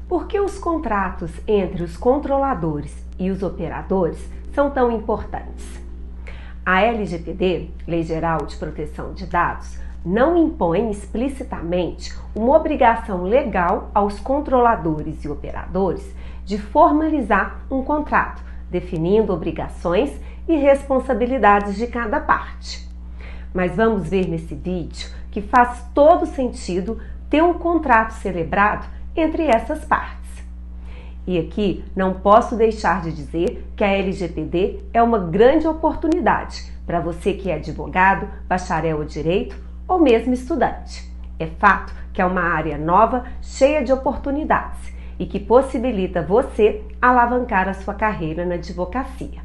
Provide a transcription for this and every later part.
Por que os contratos entre os controladores e os operadores são tão importantes? A LGPD, Lei Geral de Proteção de Dados, não impõe explicitamente uma obrigação legal aos controladores e operadores de formalizar um contrato, definindo obrigações e responsabilidades de cada parte. Mas vamos ver nesse vídeo que faz todo sentido ter um contrato celebrado entre essas partes. E aqui não posso deixar de dizer que a LGPD é uma grande oportunidade para você que é advogado, bacharel em direito ou mesmo estudante. É fato que é uma área nova, cheia de oportunidades e que possibilita você alavancar a sua carreira na advocacia.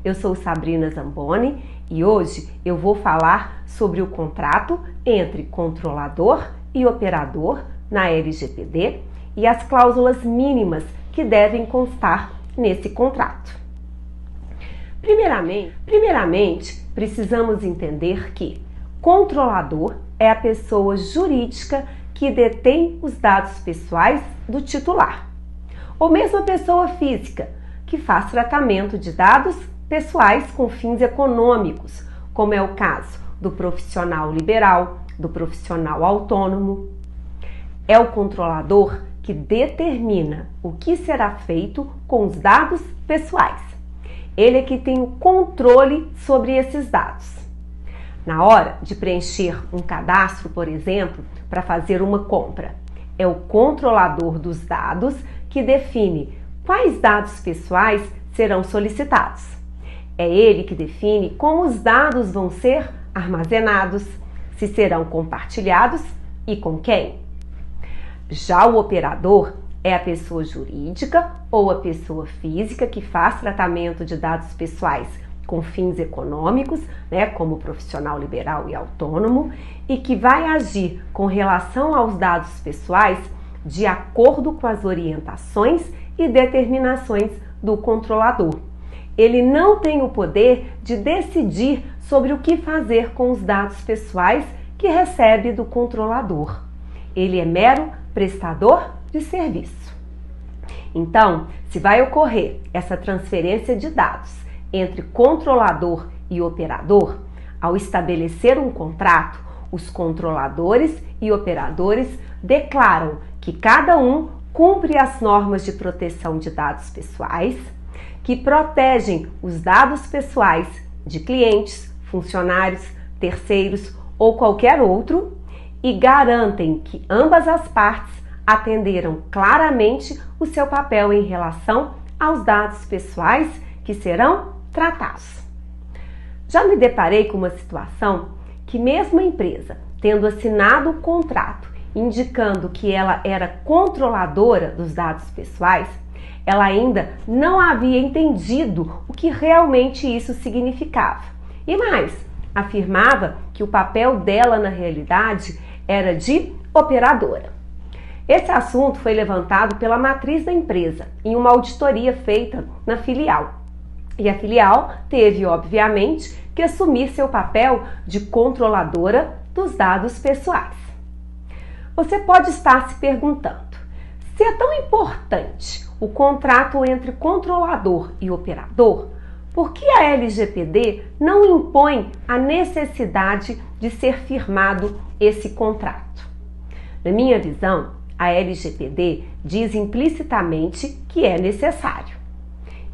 Eu sou Sabrina Zamboni e hoje eu vou falar sobre o contrato entre controlador e operador na LGPD e as cláusulas mínimas que devem constar nesse contrato. Primeiramente, precisamos entender que controlador é a pessoa jurídica que detém os dados pessoais do titular, ou mesmo a pessoa física que faz tratamento de dados pessoais com fins econômicos, como é o caso do profissional liberal, do profissional autônomo. É o controlador que determina o que será feito com os dados pessoais. Ele é que tem o controle sobre esses dados. Na hora de preencher um cadastro, por exemplo, para fazer uma compra, é o controlador dos dados que define quais dados pessoais serão solicitados. É ele que define como os dados vão ser armazenados, se serão compartilhados e com quem. Já o operador é a pessoa jurídica ou a pessoa física que faz tratamento de dados pessoais com fins econômicos, como profissional liberal e autônomo, e que vai agir com relação aos dados pessoais de acordo com as orientações e determinações do controlador. Ele não tem o poder de decidir sobre o que fazer com os dados pessoais que recebe do controlador. Ele é mero prestador de serviço. Então, se vai ocorrer essa transferência de dados entre controlador e operador, ao estabelecer um contrato, os controladores e operadores declaram que cada um cumpre as normas de proteção de dados pessoais, que protegem os dados pessoais de clientes, funcionários, terceiros ou qualquer outro e garantem que ambas as partes atenderam claramente o seu papel em relação aos dados pessoais que serão tratados. Já me deparei com uma situação que mesmo a empresa, tendo assinado o contrato indicando que ela era controladora dos dados pessoais, ela ainda não havia entendido o que realmente isso significava. E mais, afirmava que o papel dela na realidade era de operadora. Esse assunto foi levantado pela matriz da empresa em uma auditoria feita na filial. E a filial teve, obviamente, que assumir seu papel de controladora dos dados pessoais. Você pode estar se perguntando, se é tão importante o contrato entre controlador e operador, por que a LGPD não impõe a necessidade de ser firmado esse contrato? Na minha visão, a LGPD diz implicitamente que é necessário.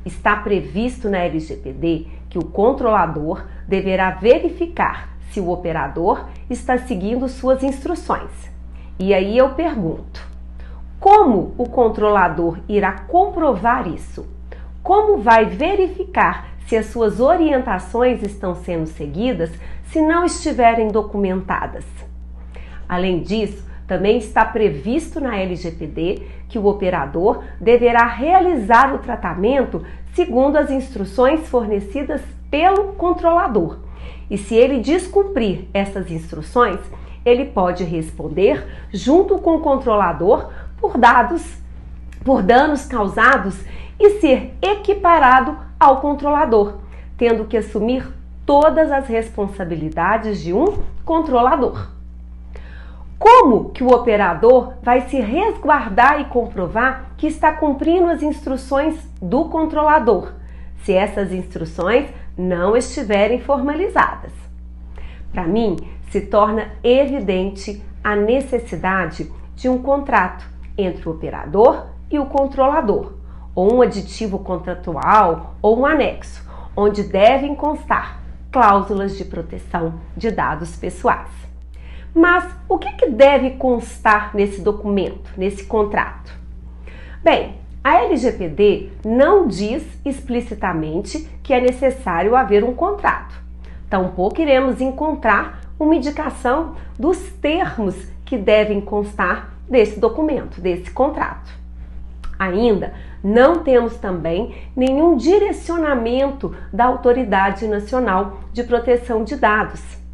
Está previsto na LGPD que o controlador deverá verificar se o operador está seguindo suas instruções. E aí eu pergunto, como o controlador irá comprovar isso? Como vai verificar se as suas orientações estão sendo seguidas se não estiverem documentadas? Além disso, também está previsto na LGPD que o operador deverá realizar o tratamento segundo as instruções fornecidas pelo controlador. E se ele descumprir essas instruções, ele pode responder junto com o controlador por danos causados e ser equiparado ao controlador, tendo que assumir todas as responsabilidades de um controlador. Como que o operador vai se resguardar e comprovar que está cumprindo as instruções do controlador, se essas instruções não estiverem formalizadas? Para mim, se torna evidente a necessidade de um contrato entre o operador e o controlador, ou um aditivo contratual ou um anexo, onde devem constar cláusulas de proteção de dados pessoais. Mas o que deve constar nesse documento, nesse contrato? Bem, a LGPD não diz explicitamente que é necessário haver um contrato. Tampouco iremos encontrar uma indicação dos termos que devem constar desse documento, desse contrato. Ainda não temos também nenhum direcionamento da Autoridade Nacional de Proteção de Dados.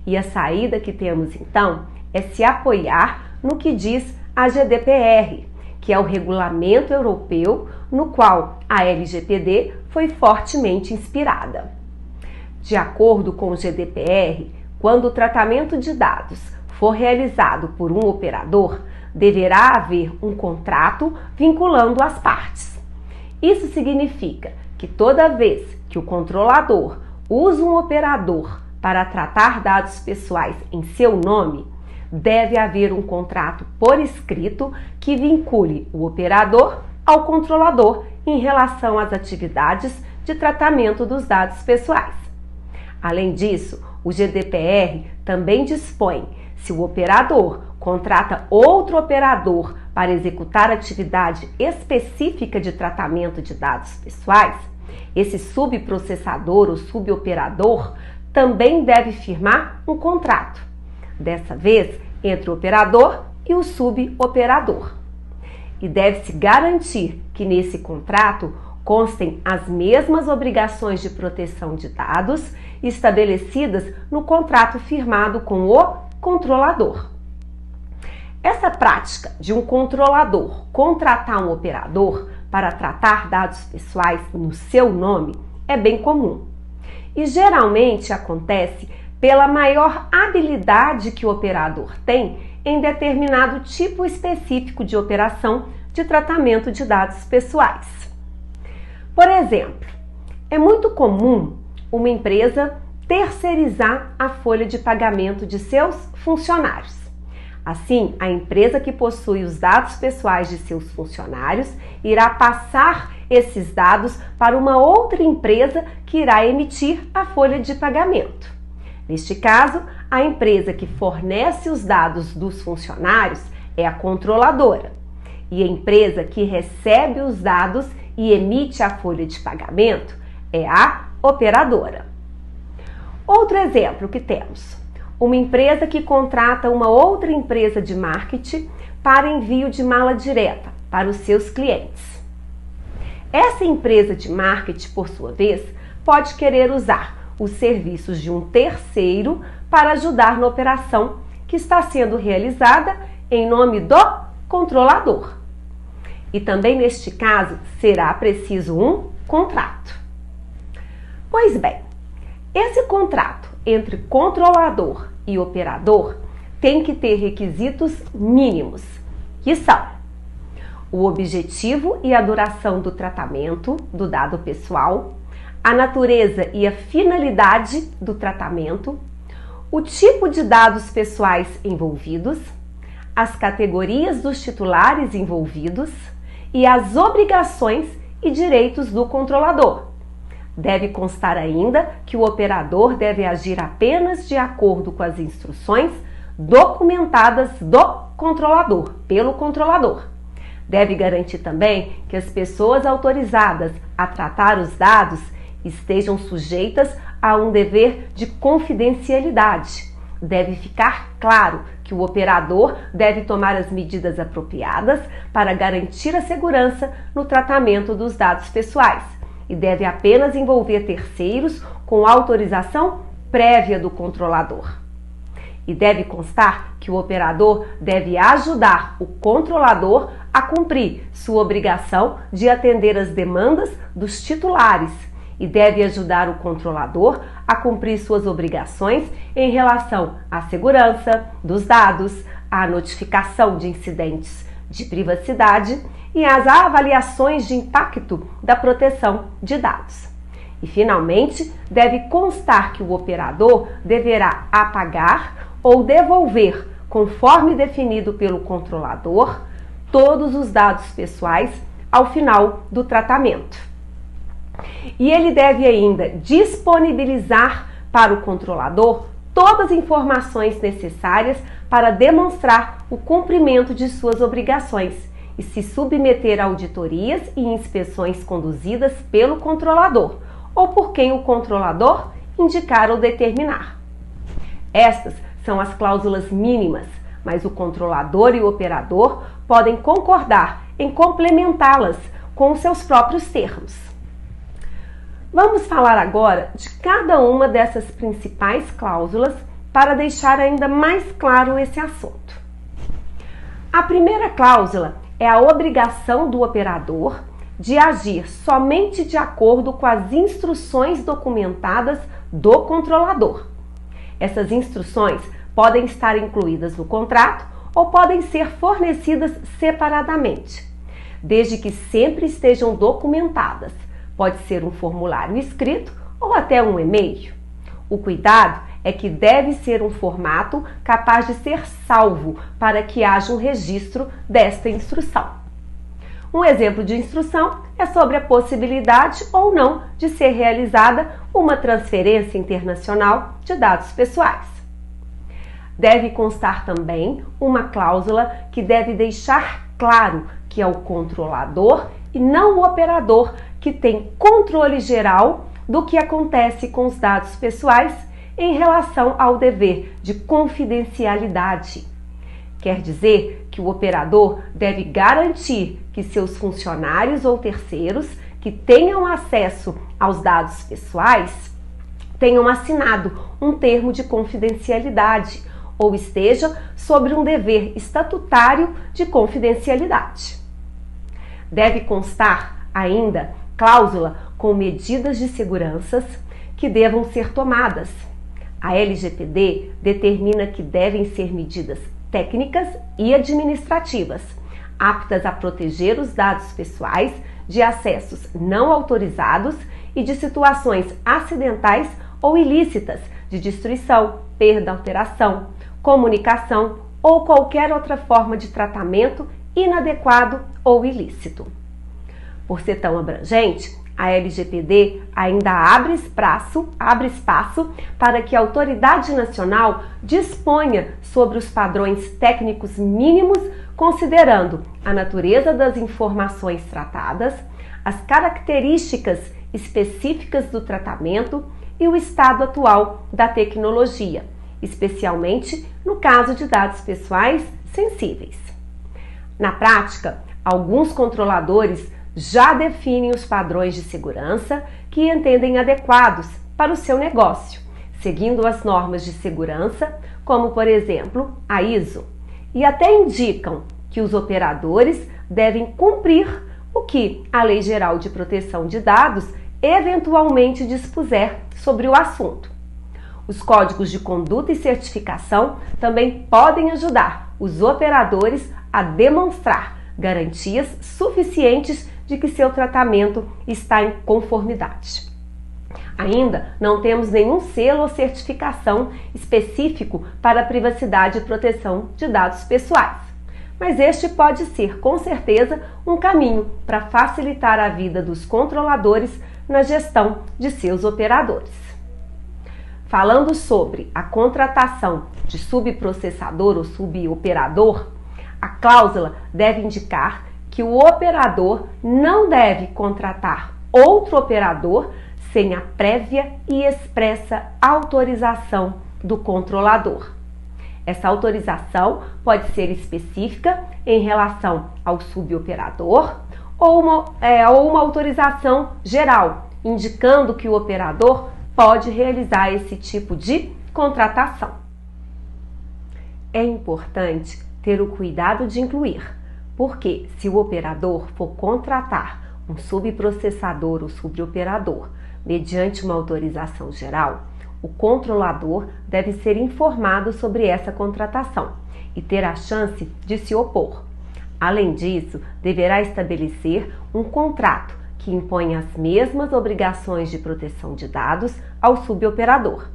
E a saída que temos então é se apoiar no que diz a GDPR, que é o Regulamento Europeu no qual a LGPD foi fortemente inspirada. De acordo com o GDPR, quando o tratamento de dados for realizado por um operador, deverá haver um contrato vinculando as partes. Isso significa que toda vez que o controlador usa um operador para tratar dados pessoais em seu nome, deve haver um contrato por escrito que vincule o operador ao controlador em relação às atividades de tratamento dos dados pessoais. Além disso, o GDPR também dispõe: se o operador contrata outro operador para executar atividade específica de tratamento de dados pessoais, esse subprocessador ou suboperador também deve firmar um contrato, dessa vez entre o operador e o suboperador. E deve-se garantir que nesse contrato constem as mesmas obrigações de proteção de dados estabelecidas no contrato firmado com o controlador. Essa prática de um controlador contratar um operador para tratar dados pessoais no seu nome é bem comum e geralmente acontece pela maior habilidade que o operador tem em determinado tipo específico de operação de tratamento de dados pessoais. Por exemplo, é muito comum uma empresa terceirizar a folha de pagamento de seus funcionários. Assim, a empresa que possui os dados pessoais de seus funcionários irá passar esses dados para uma outra empresa que irá emitir a folha de pagamento. Neste caso, a empresa que fornece os dados dos funcionários é a controladora, e a empresa que recebe os dados e emite a folha de pagamento é a operadora. Outro exemplo que temos: uma empresa que contrata uma outra empresa de marketing para envio de mala direta para os seus clientes. Essa empresa de marketing, por sua vez, pode querer usar os serviços de um terceiro para ajudar na operação que está sendo realizada em nome do controlador. E também neste caso será preciso um contrato. Pois bem, esse contrato entre controlador e operador tem que ter requisitos mínimos, que são o objetivo e a duração do tratamento do dado pessoal, a natureza e a finalidade do tratamento, o tipo de dados pessoais envolvidos, as categorias dos titulares envolvidos e as obrigações e direitos do controlador. Deve constar ainda que o operador deve agir apenas de acordo com as instruções documentadas do controlador, pelo controlador. Deve garantir também que as pessoas autorizadas a tratar os dados estejam sujeitas a um dever de confidencialidade. Deve ficar claro que o operador deve tomar as medidas apropriadas para garantir a segurança no tratamento dos dados pessoais e deve apenas envolver terceiros com autorização prévia do controlador. E deve constar que o operador deve ajudar o controlador a cumprir sua obrigação de atender às demandas dos titulares e deve ajudar o controlador a cumprir suas obrigações em relação à segurança dos dados, a notificação de incidentes de privacidade e as avaliações de impacto da proteção de dados. E, finalmente, deve constar que o operador deverá apagar ou devolver, conforme definido pelo controlador, todos os dados pessoais ao final do tratamento. E ele deve ainda disponibilizar para o controlador todas as informações necessárias para demonstrar o cumprimento de suas obrigações e se submeter a auditorias e inspeções conduzidas pelo controlador ou por quem o controlador indicar ou determinar. Estas são as cláusulas mínimas, mas o controlador e o operador podem concordar em complementá-las com os seus próprios termos. Vamos falar agora de cada uma dessas principais cláusulas para deixar ainda mais claro esse assunto. A primeira cláusula é a obrigação do operador de agir somente de acordo com as instruções documentadas do controlador. Essas instruções podem estar incluídas no contrato ou podem ser fornecidas separadamente, desde que sempre estejam documentadas. Pode ser um formulário escrito ou até um e-mail. O cuidado é que deve ser um formato capaz de ser salvo para que haja um registro desta instrução. Um exemplo de instrução é sobre a possibilidade ou não de ser realizada uma transferência internacional de dados pessoais. Deve constar também uma cláusula que deve deixar claro que é o controlador e não o operador que tem controle geral do que acontece com os dados pessoais em relação ao dever de confidencialidade. Quer dizer que o operador deve garantir que seus funcionários ou terceiros que tenham acesso aos dados pessoais tenham assinado um termo de confidencialidade ou esteja sobre um dever estatutário de confidencialidade. Deve constar ainda cláusula com medidas de segurança que devam ser tomadas. A LGPD determina que devem ser medidas técnicas e administrativas, aptas a proteger os dados pessoais de acessos não autorizados e de situações acidentais ou ilícitas de destruição, perda, alteração, comunicação ou qualquer outra forma de tratamento inadequado ou ilícito. Por ser tão abrangente, a LGPD ainda abre espaço para que a autoridade nacional disponha sobre os padrões técnicos mínimos, considerando a natureza das informações tratadas, as características específicas do tratamento e o estado atual da tecnologia, especialmente no caso de dados pessoais sensíveis. Na prática, alguns controladores já definem os padrões de segurança que entendem adequados para o seu negócio, seguindo as normas de segurança, como por exemplo a ISO, e até indicam que os operadores devem cumprir o que a Lei Geral de Proteção de Dados eventualmente dispuser sobre o assunto. Os códigos de conduta e certificação também podem ajudar os operadores a demonstrar garantias suficientes de que seu tratamento está em conformidade. Ainda não temos nenhum selo ou certificação específico para a privacidade e proteção de dados pessoais, mas este pode ser, com certeza, um caminho para facilitar a vida dos controladores na gestão de seus operadores. Falando sobre a contratação de subprocessador ou suboperador, a cláusula deve indicar que o operador não deve contratar outro operador sem a prévia e expressa autorização do controlador. Essa autorização pode ser específica em relação ao suboperador ou uma autorização geral, indicando que o operador pode realizar esse tipo de contratação. É importante ter o cuidado de incluir, porque se o operador for contratar um subprocessador ou suboperador mediante uma autorização geral, o controlador deve ser informado sobre essa contratação e ter a chance de se opor. Além disso, deverá estabelecer um contrato que impõe as mesmas obrigações de proteção de dados ao suboperador.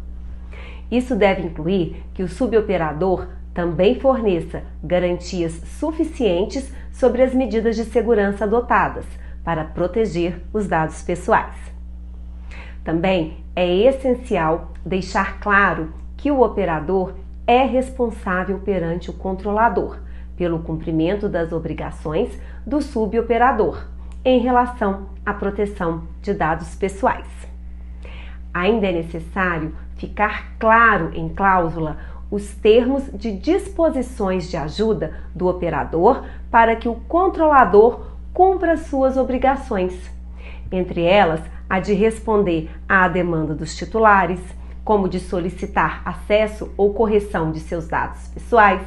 Isso deve incluir que o suboperador também forneça garantias suficientes sobre as medidas de segurança adotadas para proteger os dados pessoais. Também é essencial deixar claro que o operador é responsável perante o controlador pelo cumprimento das obrigações do suboperador em relação à proteção de dados pessoais. Ainda é necessário ficar claro em cláusula os termos de disposições de ajuda do operador para que o controlador cumpra suas obrigações, entre elas a de responder à demanda dos titulares, como de solicitar acesso ou correção de seus dados pessoais.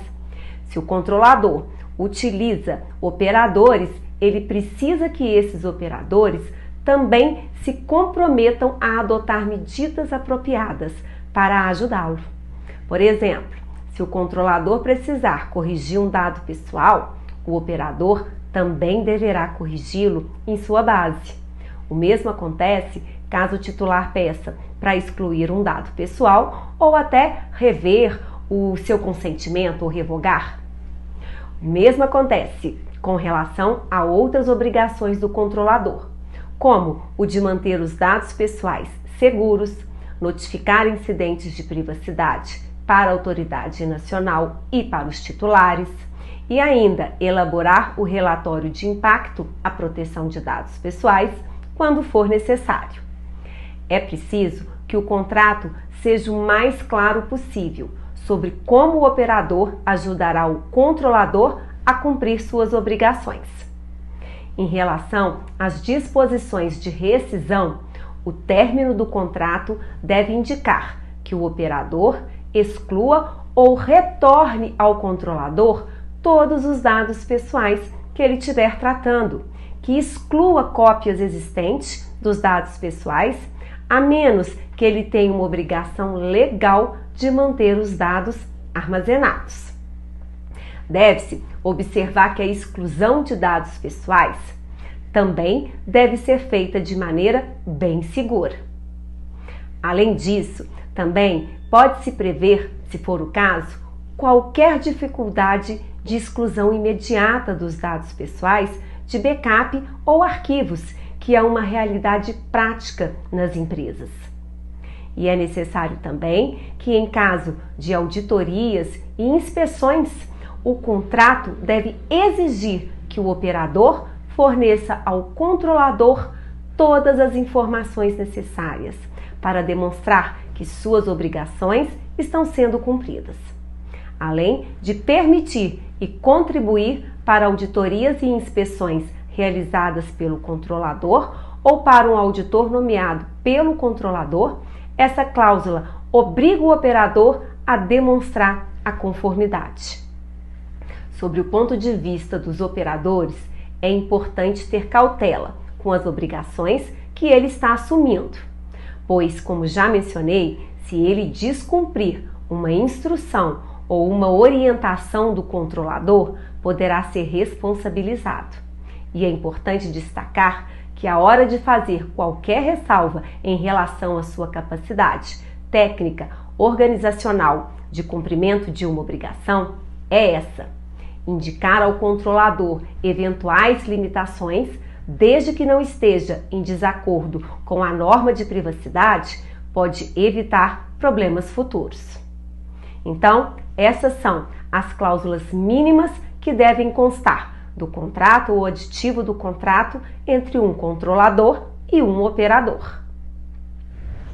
Se o controlador utiliza operadores, ele precisa que esses operadores também se comprometam a adotar medidas apropriadas para ajudá-lo. Por exemplo, se o controlador precisar corrigir um dado pessoal, o operador também deverá corrigi-lo em sua base. O mesmo acontece caso o titular peça para excluir um dado pessoal ou até rever o seu consentimento ou revogar. O mesmo acontece com relação a outras obrigações do controlador, como o de manter os dados pessoais seguros, notificar incidentes de privacidade para a autoridade nacional e para os titulares, e ainda elaborar o relatório de impacto à proteção de dados pessoais quando for necessário. É preciso que o contrato seja o mais claro possível sobre como o operador ajudará o controlador a cumprir suas obrigações. Em relação às disposições de rescisão, o término do contrato deve indicar que o operador exclua ou retorne ao controlador todos os dados pessoais que ele estiver tratando, que exclua cópias existentes dos dados pessoais, a menos que ele tenha uma obrigação legal de manter os dados armazenados. Deve-se observar que a exclusão de dados pessoais também deve ser feita de maneira bem segura. Além disso, também pode-se prever, se for o caso, qualquer dificuldade de exclusão imediata dos dados pessoais de backup ou arquivos, que é uma realidade prática nas empresas. E é necessário também que, em caso de auditorias e inspeções, o contrato deve exigir que o operador forneça ao controlador todas as informações necessárias para demonstrar que suas obrigações estão sendo cumpridas, além de permitir e contribuir para auditorias e inspeções realizadas pelo controlador ou para um auditor nomeado pelo controlador. Essa cláusula obriga o operador a demonstrar a conformidade. Sobre o ponto de vista dos operadores, é importante ter cautela com as obrigações que ele está assumindo, pois, como já mencionei, se ele descumprir uma instrução ou uma orientação do controlador, poderá ser responsabilizado. E é importante destacar que a hora de fazer qualquer ressalva em relação à sua capacidade técnica, organizacional de cumprimento de uma obrigação é essa: indicar ao controlador eventuais limitações, desde que não esteja em desacordo com a norma de privacidade, pode evitar problemas futuros. Então, essas são as cláusulas mínimas que devem constar do contrato ou aditivo do contrato entre um controlador e um operador.